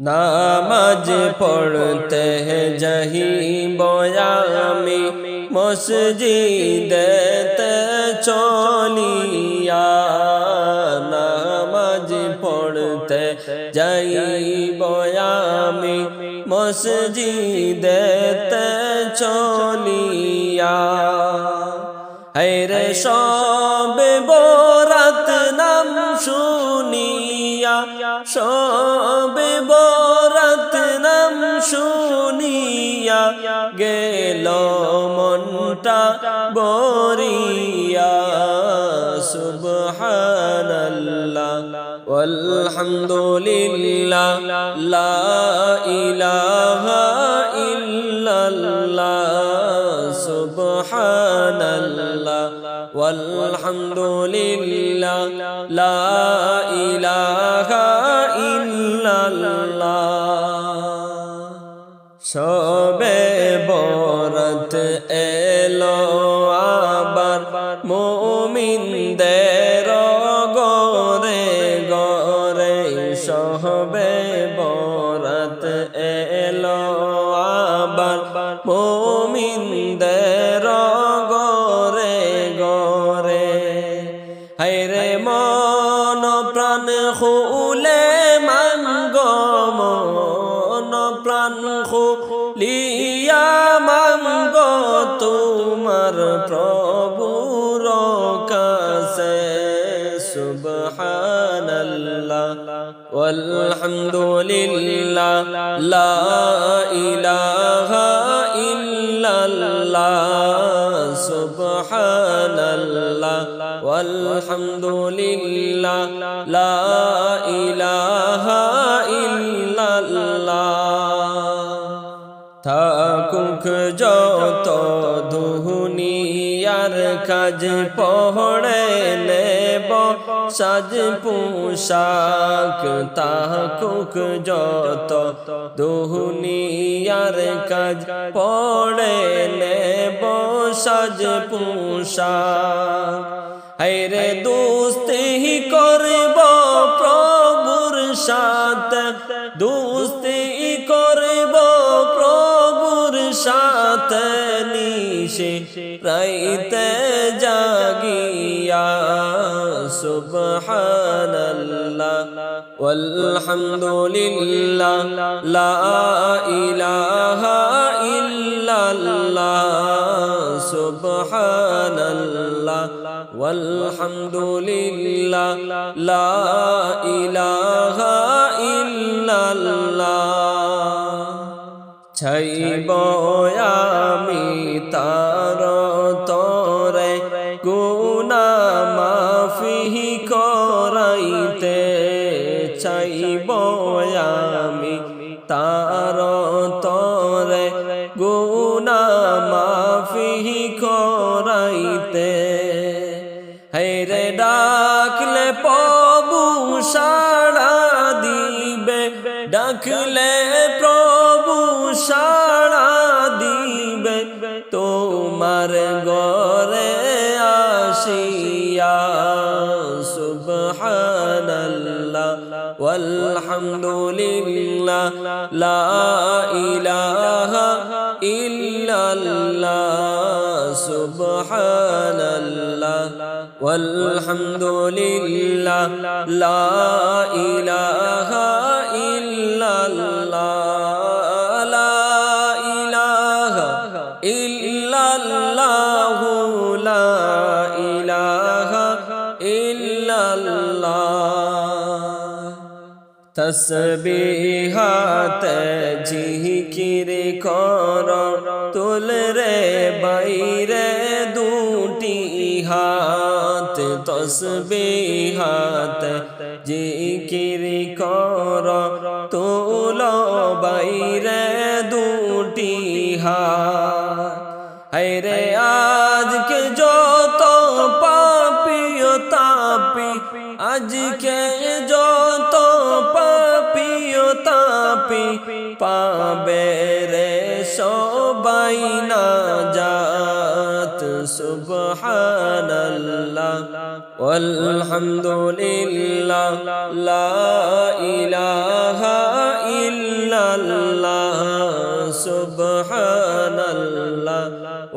নামাজ পড়তে যাইব আমি মসজিদেতে চলিয়া, নামাজ পড়তে যাইব আমি মসজিদেতে চলিয়া। হায়রে সবে বরাত নাম শুনিয়া, সবে বরাত নাম শুনিয়া, গেল মনটা বরিয়া। সুবহানাল্লাহ ওয়ালহামদুলিল্লাহ, লা ইলাহা ইল্লাল্লাহ, সুবহানাল্লাহ ওয়ালহামদুলিল্লাহ, লা ইলাহা ইল্লাল্লাহ। সবে বরাত এলো আবার মুমিনদের ঘরে ঘরে, সবে বরাত এলো আবার মুমিনদের ঘরে ঘরে। হায়রে মন প্রাণ খুলে মাঙ্গ, মন প্রাণ খুলিয়া মাঙ্গ তোমার প্রভুর কাছে। সুবহানাল্লাহ ওয়ালহামদুলিল্লাহ, লা ইলাহা ইল্লাল্লাহ, সুবহানাল্লাহ ওয়ালহামদুলিল্লাহ, লা ইলাহা ইল্লাল্লাহ। থাকুক যত দুনিয়ার কাজ পড়ে নেব সাজ পোশাক, থাকুক যত দুনিয়ার কাজ পড়ে নেব সাজ পোশাক। হায়রে দোস্তি করব প্রভুর সাথে, দোস্তি করব প্রভুর সাথে, নিশে রাইতে জাগিয়া। সুবহানাল্লাহ ওয়ালহামদুলিল্লাহ, লা ইলাহা ইল্লাল্লাহ, সুবহানাল্লাহ ওয়ালহামদুলিল্লাহ, লা ইলাহা ইল্লাল্লাহ। চাইব আমি তার তরে গুনাহ মাফি করাইতে, চাইব আমি তার তরে গুনাহ মাফি করাইতে। হায়রে ডাকলে প্রভু সাড়া দিবে, ডাকলে প্রভু সাড়া দিবে, তোমার ঘরে আসিয়া। সুবহানাল্লাহ ওয়ালহামদুলিল্লাহ, লা ইলাহা ইল্লাল্লাহ, সুবহানাল্লাহ ওয়ালহামদুলিল্লাহ, লা ইলাহা ইল্লাল্লাহ, লা ইলাহা ইল্লাল্লাহ, লা ইলাহা ইল্লাল্লাহ। তসবিহাতে জিকির কর তুলরে বাইরে দুটি হাত, তসবিহাতে জিকির কর তুল বাইরে দুটি হাত। হায়রে আজকে যত পাপী তাপী, আজকে যত পাপী তাপী, পাবে রে সবাই নাজাত। সুবহানাল্লাহ ওয়ালহামদুলিল্লাহ, লা ইলাহা ইল্লাল্লাহ। সুবহানাল্লাহ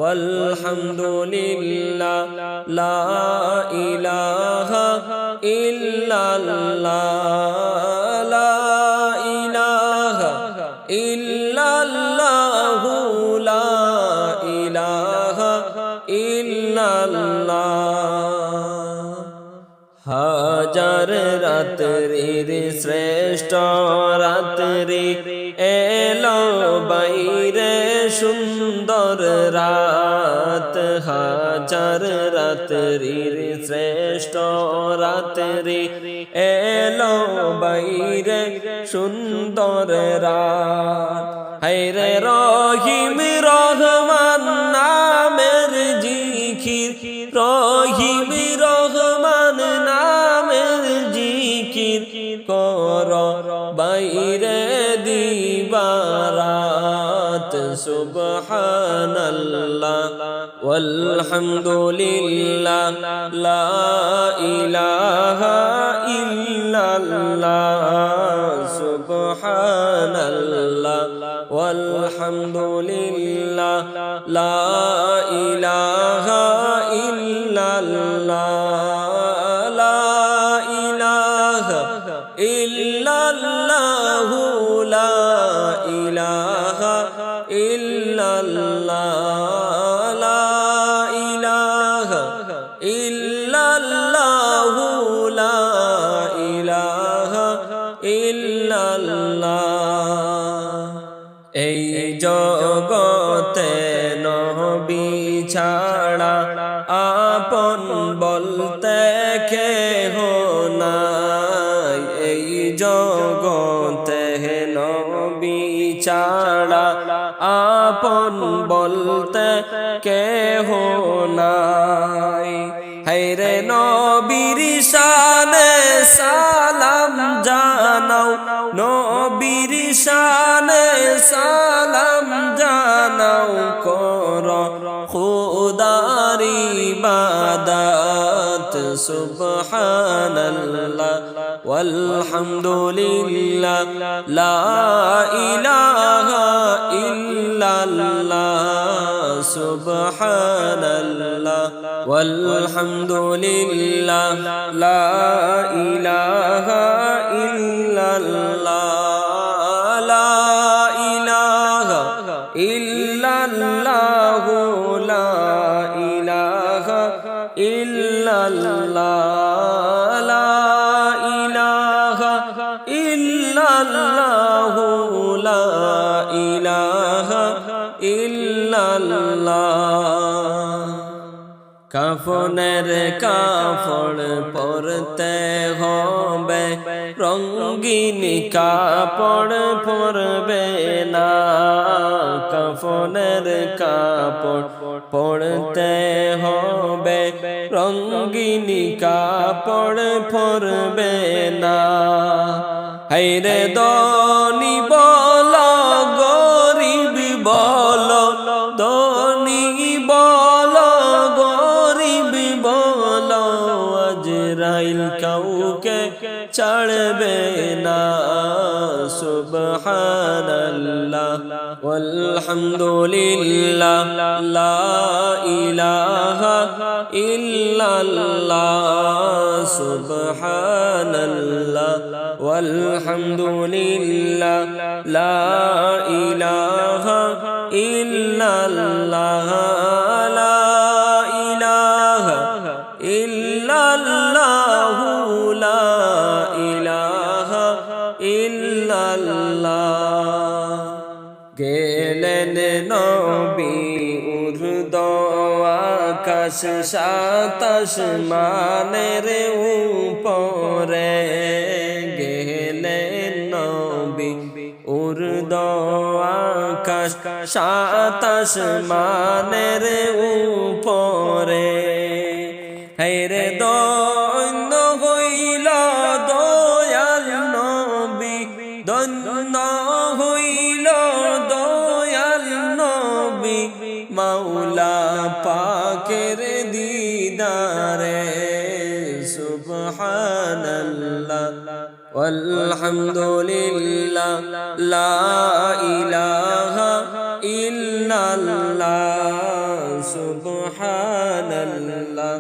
ওয়ালহামদুলিল্লাহ লা ইলাহা ইল্লাল্লাহ লা ইলাহা ইল্লাল্লাহ লা ইলাহা ইল্লাল্লাহ হাজার রাত্রির শ্রেষ্ঠ রাত্রি এলো বাইরে সুন্দর রাত হাজার রাত্রির শ্রেষ্ঠ রাত্রি এলো বাইরে সুন্দর রাত হায়রে রহিম রহমান নামের জিকির রহিম রহমান নামের জিকির কর বাইরে দিবারাত সুবহানাল্লাহ ওয়ালহামদুলিল্লাহ লা ইলাহা ইল্লাল্লাহ সুবহানাল্লাহ ওয়ালহামদুলিল্লাহ লা ইলাহা ইল্লাল্লাহ লা ইলাহা ইল্লাল্লাহ লা ইলাহা ইল্লাল্লাহ লা ইলাহা ইল্লাল্লাহ লা ইলাহা ইল্লাল্লাহ এই জগতে নবী ছাড়া আপন বলতে কেহ নাই এই জগতে নবী ছাড়া আপন বলতে কেহ নাই হায়রে নবীর শানে সালাম জানাও নবীর শানে সালাম জানাও কর খুদার ইবাদত সুবহানাল্লাহ ওয়ালহামদুলিল্লাহ লা ইলাহা ইল্লাল্লাহ সুবহানাল্লাহ ওয়ালহামদুলিল্লাহ লা ইলাহা ইল্লাল্লাহ লা ইলাহা ইল্লাল্লাহ লা ইলাহা ইল্লাল্লাহ লা ইলাহা ইল্লাল্লাহ লা ইলাহা ইল্লাল্লাহ কাফনের কাপড় পরতে হবে রঙিন কাপড় পরবে না কাফনের কাপড় পরতে হবে রঙিন কাপড় পরবে না হায়রে ধনী বল গরিব বল ধনী বল গরিব বল আজরাইল কাউকে ছাড়বে না সুবহানাল্লাহ ওয়ালহামদুলিল্লাহ লা ইলাহা ইল্লাল্লাহ সুবহানাল্লাহ ওয়ালহামদুলিল্লাহ লা ইলাহা ইল্লাল্লাহ লা ইলাহা ইল্লাল্লাহ লা ইলাহা ইল্লাল্লাহ গেলেন নবী উর্দ আকাশ সাতাশ মানের উপরে গেলেন নবী উর্দ আকাশ সাতাশ মানের উপরে হায়রে দৈন্য হইল দয়াল নবী দৈন্য হইল দয়াল নবী মাওলা পাকের দিদারে সুবহানাল্লাহ ওয়ালহামদুলিল্লাহ লা ইলাহা ইল্লাল্লাহ সুবহানাল্লাহ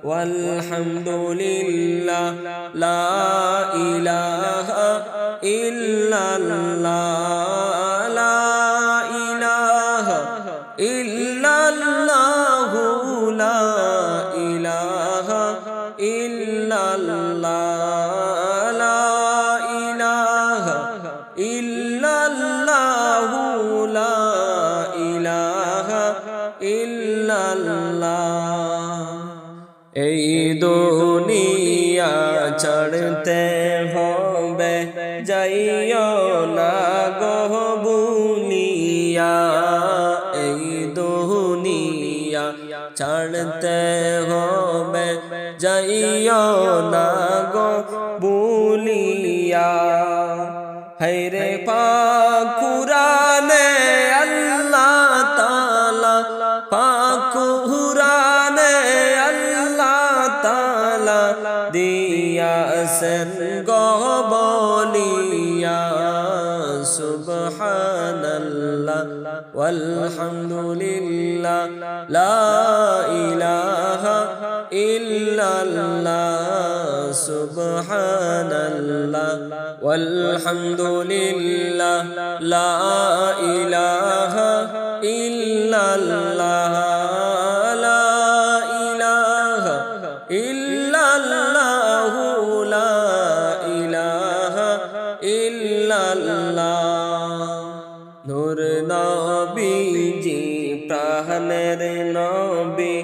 ওয়ালহামদুলিল্লাহ লা ইলাহা ইল্লাল্লাহ লা ইলাহা ইল্লাল্লাহ লা ইলাহা ইল্লাল্লাহ লা ইলাহা ইল্লাল্লাহ লা ইলাহা ইল্লাল্লাহ। এই দুনিয়া ছাড়তে হবে যাইও না গো ভুলিয়া, এই দুনিয়া ছাড়তে হবে যাইও না গো ভুলিয়া। হায়রে পাক কুরআনে আল্লাহ তাআলা, পাক কুরআনে আল্লাহ তাআলা দিয়াছেন গো বলিয়া। সুবহানাল্লাহ ওয়ালহামদুলিল্লাহ লা ইলাহা ইল্লাল্লাহ সুবহানাল্লাহ ওয়ালহামদুলিল্লাহ লা ইলাহা ইল্লাল্লাহ লা ইলাহা ইল্লাল্লাহ লা ইলাহা ইল্লাল্লাহ। নূর নবীজি প্রাণের নবী,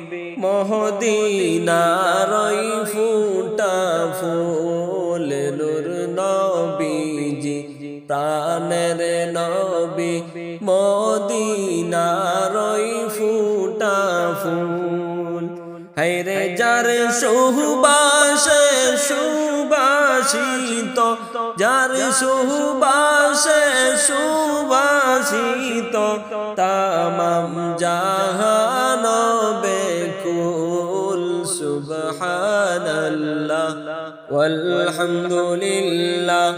মদিনার ফুটা ফুল। নূর নবীজি প্রাণের নবী, মদিনার ফুটা ফুল। হায়রে যার সুবাসে সুবাসিত, যার সুবাসে সুবাসিত, তামাম জাহান বেকুল। সুবহানাল্লাহ ওয়ালহামদুলিল্লাহ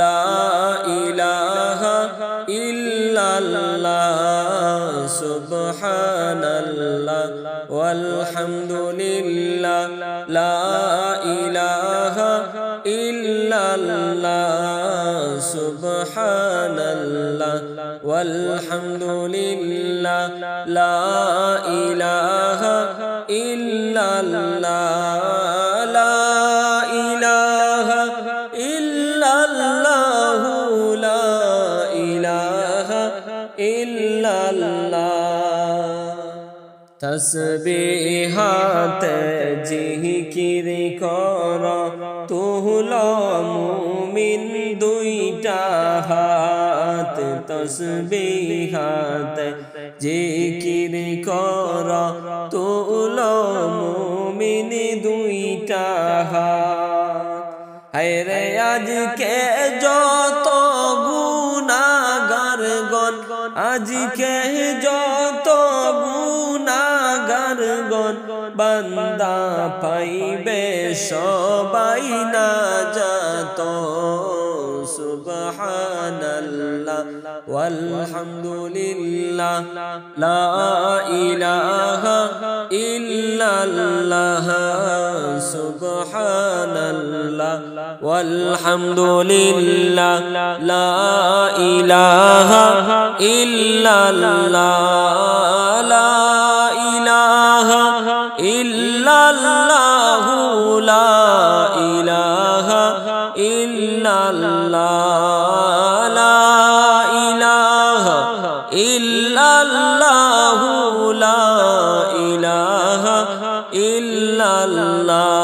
লা ইলাহা ইল্লাল্লাহ সুবহানাল্লাহ ওয়ালহামদুলিল্লাহ লা ইলাহা ইল্লাল্লাহ সুবহানাল্লাহ ওয়ালহামদুলিল্লাহ লা ইলাহা ইল্লাল্লাহ লা ইলাহা ইল্লাল্লাহ লা ইলাহা ইল্লাল্লাহ। তসবিহাতে জিকির কর তুল মুমিন দুইটা হাত। তসবিহাতে জিকির কর তুল মুমিন দুইটা হাত। হায়রে আজকে যত গুনাহগার গণ, আজকে যত গুনাহগার গণ, বান্দা পাইবে সবাই নাজাত। সুবহানাল্লাহ ওয়ালহামদুলিল্লাহ লা ইলাহা ইল্লাল্লাহ সুবহানাল্লাহ ওয়ালহামদুলিল্লাহ লা ইলাহা ইল্লাল্লাহ লা ইলাহা ইল্লাল্লাহ লা ইলাহা ইল্লাল্লাহ লা ইলাহা ইল্লাল্লাহ লা ইলাহা ইল্লাল্লাহ।